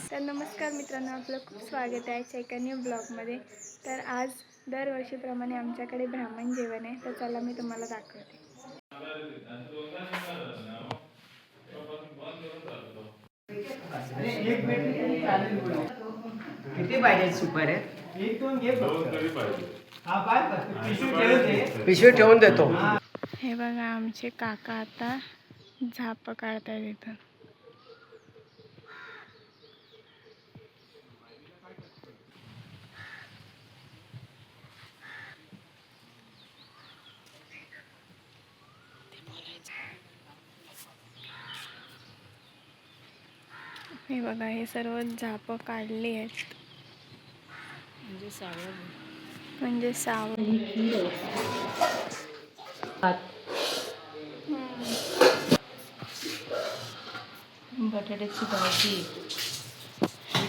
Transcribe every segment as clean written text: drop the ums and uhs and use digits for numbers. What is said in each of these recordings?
तर नमस्कार मित्रांनो, आपलं खूप स्वागत आहे चैतन्य ब्लॉगमध्ये. तर आज दरवर्षीप्रमाणे आमच्याकडे ब्राह्मण जेवण आहे, तर चला मी तुम्हाला दाखवते. किती पाहिजे सुपर आहे? पिशवी ठेवून देतो. हे बघा, आमचे काका आता झाप काढतायत इथं. हे बघा, हे सर्व झाप काढली आहेत. म्हणजे सावळ. बटाट्याची भाजी,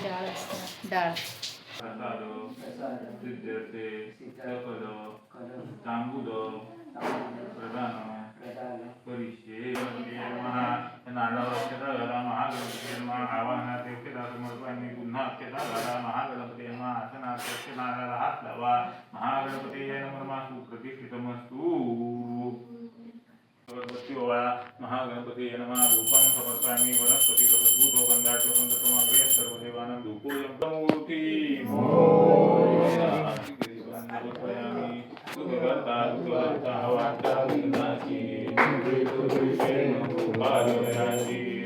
डाळ असते, डाळ. महागणपती नमः. रूपं समर्पयामि वनस्पति दूतो गंधाढ्यो गंधर्वग्रे सर्वदेवानां धूपोऽयं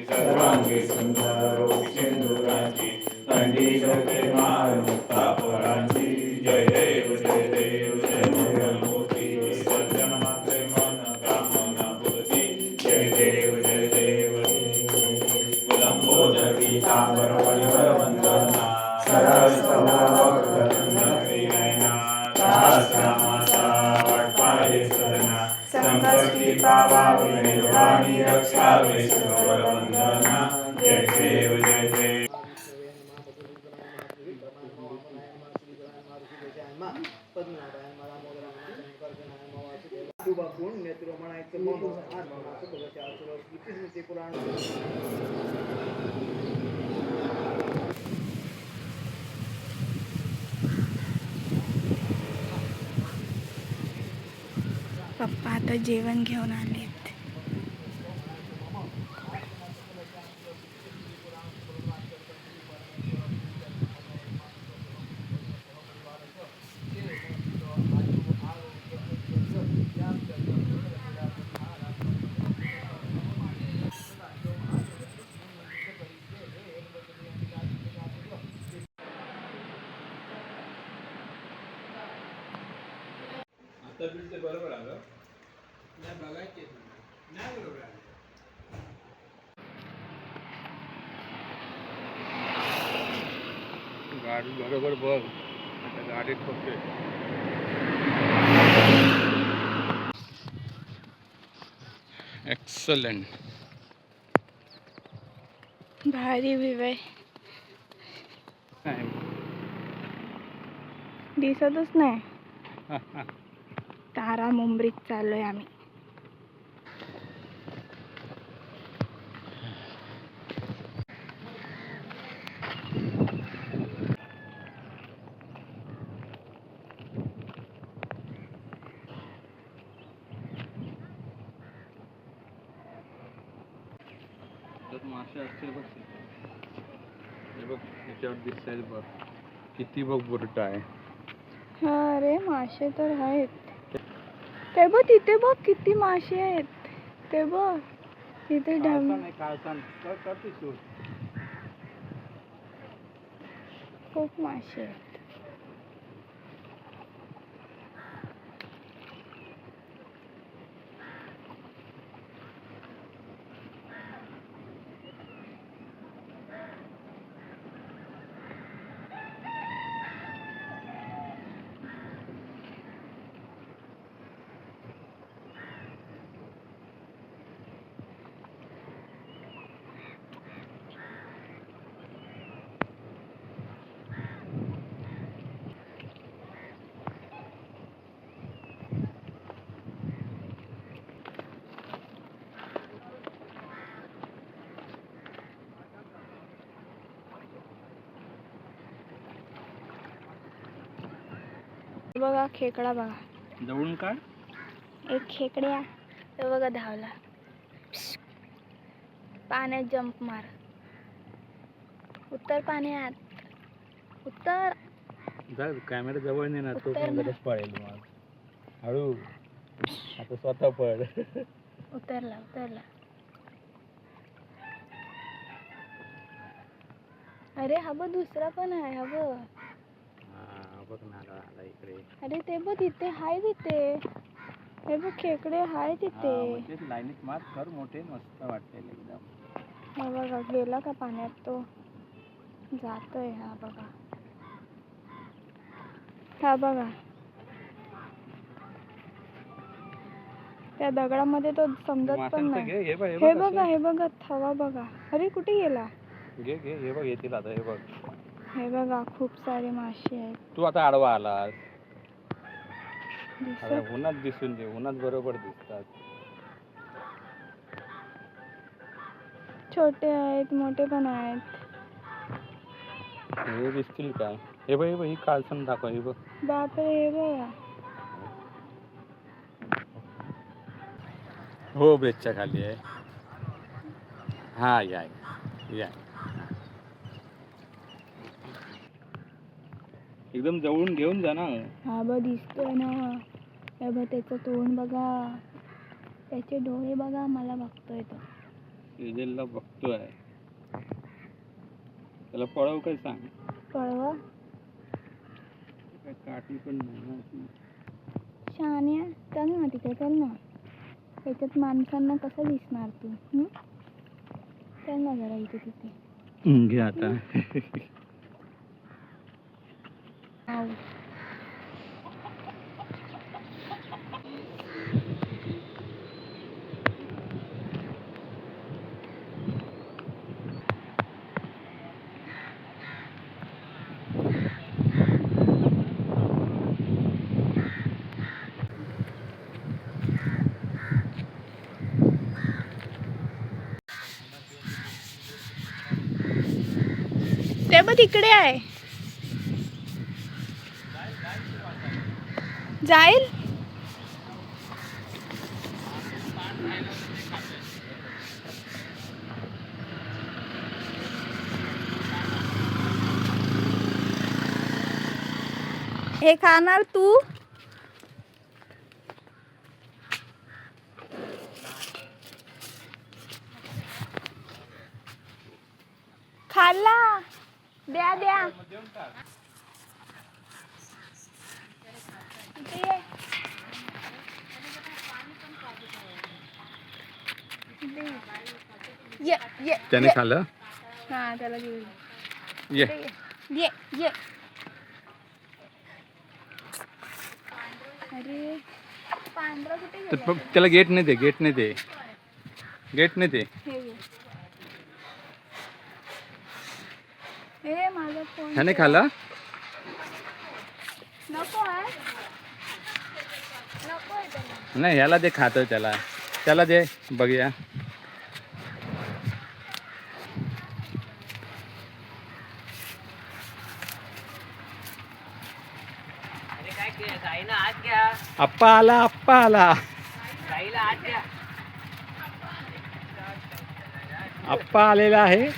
सर्वांगे सुंदरो सिंधुराची कंडीशके मारुक्तापराची. जय देव जय देव जय मंगलमूर्ती. सज्जन मात्रे मन कामना पूर्ती. जय देव जय देव. कुलंबोदरी तांबर वलिवर वंदना. सरळ स्वभाव नयना. रामाचा वाटपाये सदना. संकष्टी पावावे वाणी रक्षावे सर्वर वंदना. जय देव जय देव. पप्पा आता जेवण घेऊन आलेत. आता बिल ते बरोबर आलं. नाही बघायचे नाही बरोबर आहे. गाडी बरोबर बघ. आता गाडीत फक्त एक्सलंट. भारी व्ह्यू आहे. दिसतच नाही. तारा मुंबरीत चाललोय आम्ही. मासे असतील बघ. हे बघ याच्यावर दिसतंय बघ. किती बघ बुरटा आहे. हा रे, मासे तर आहेत. ते बघ तिथे, बघ किती मासे आहेत. ते बघ तिथे खूप मासे आहेत. बघा खेकडा बघा. जवळून काढ. एक खेकड्या तो बघा धावला. पाण्यात जंप मार. उत्तर पाण्यात. उत्तर. जा कॅमेरा जवळ नाही ना तो उतर पण ना. लगेच पळेल मग. हळू. आता स्वतः पळ. उतरला उतरला. अरे हा बघ दुसरा पण आहे. हा बघ. हा बघ ना आला इकडे. अरे ते बघ तिथे हाय तिथे. हे बघ खेकडे हाय तिथे. तेच लाईनीत मार कर मोठे मस्त वाटते एकदम. हा बघा गेला का पाण्यात तो. जातोय. हा बघा. हा बघा त्या दगडामध्ये तो समजत पण नाही. घे, हे हे बघा हे बघा थवा बघा. अरे कुठे गेला. घे घे हे बघ येतील आता हे बघ. हे बघा खूप सारे मासे आहेत. तू आता आडवा आलास. दिसत. आता उन्हात दिसून दे. उन्हात बरोबर दिसतात. छोटे आहेत मोठे पण आहेत. हे दिसतील काय. हे बघ ही काळसण दाखव. हे बघ. बापरे हे बघा. हो ब्रिजच्या खाली आहे. हा या या. एकदम जवळून घेऊन जा ना. हा बघ दिसतोय ना. हे बघ त्याचं तोंड बघा. त्याचे डोळे बघा. मला बघतोय तो. सेजलला बघतोय. त्याला पळव काय सांग. कळवा. काय काठी पण नाही ना. शहाण्या चल ना तिथे चल ना. त्याच्यात माणसांना कसं दिसणार तू. चल ना जरा इथे तिथे. घे आता. आऊ. ते बघ तिकडे आहे. जाईल. हे खाणार तू. खाल्ला. द्या द्या. इथे ये. ये ये त्याने ये. खाल्लं. हा त्याला घेऊन ये. ये ये. अरे पांढरा कुठे गेला. त्याला गेट नाही दे. गेट नाही दे. गेट नाही दे. हे घे. हे माझा फोन. ह्याने खाल्ला. नको आहे. नको आहे त्याला. नाही ह्याला दे. खातोय त्याला. त्याला दे बघूया. आप्पा आला. आप्पा आला. आप्पा आलेला आहे.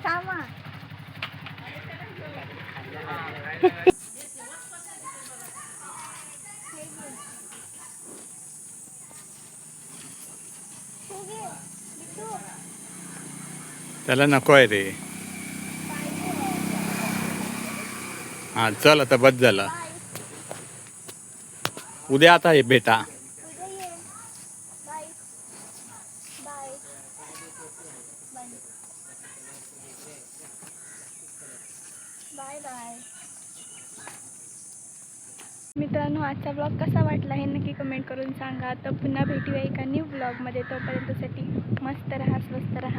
थांबा. त्याला नको आहे रे. हा चल आता बस झालं. उद्या आता हे भेटा. उद्या ये. Bye bye bye bye. मित्रांनो आजचा ब्लॉग कसा वाटला हे नक्की कमेंट करून सांगा. तर पुन्हा भेटूया एका न्यू ब्लॉगमध्ये. तोपर्यंतसाठी मस्त राहा स्वस्त राहा.